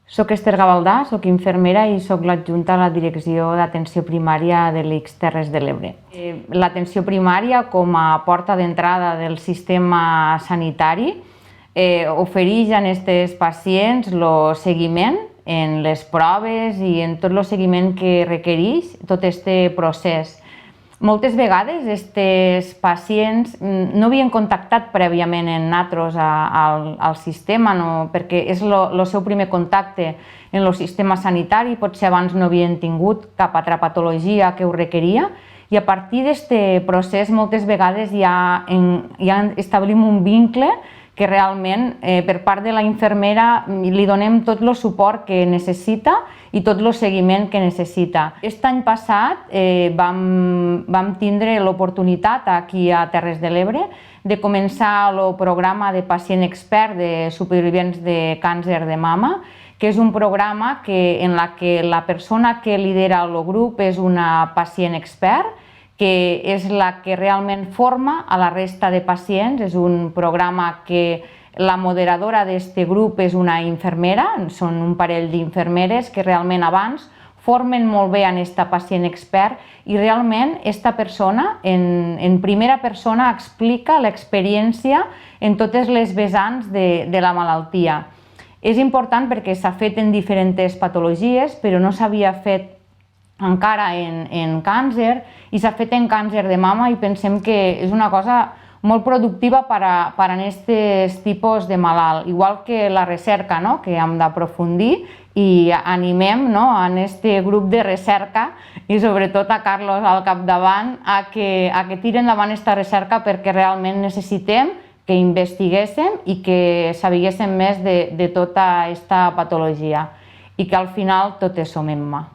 Soc Esther Gavaldà, soc infermera i soc l'adjunta a la Direcció d'Atenció Primària de l'ICS Terres de l'Ebre. L'atenció primària, com a porta d'entrada del sistema sanitari, ofereix a aquests pacients el seguiment en les proves i en tot el seguiment que requereix tot aquest procés. Moltes vegades aquests pacients no havien contactat prèviament amb nosaltres al sistema, perquè és el seu primer contacte en el sistema sanitari, potser abans no havien tingut cap altra patologia que ho requeria, i a partir d'aquest procés moltes vegades ja establim un vincle que realment per part de la infermera li donem tot el suport que necessita i tot el seguiment que necessita. Aquest any passat vam tindre l'oportunitat aquí a Terres de l'Ebre de començar el programa de pacient expert de supervivents de càncer de mama, que és un programa en què la persona que lidera el grup és una pacient expert, que és la que realment forma a la resta de pacients. És un programa que la moderadora d'aquest grup és una infermera, són un parell d'infermeres que realment abans formen molt bé a aquesta pacient expert i realment aquesta persona en primera persona explica l'experiència en totes les vessants de la malaltia. És important perquè s'ha fet en diferents patologies, però no s'havia fet encara en càncer i s'ha fet en càncer de mama i pensem que és una cosa molt productiva per a aquests tipus de malalt. Igual que la recerca, que hem d'aprofundir, i animem a aquest grup de recerca i sobretot a Carlos al capdavant a que tiri endavant aquesta recerca, perquè realment necessitem que investiguéssim i que sabíssim més de tota aquesta patologia i que al final totes som Emma.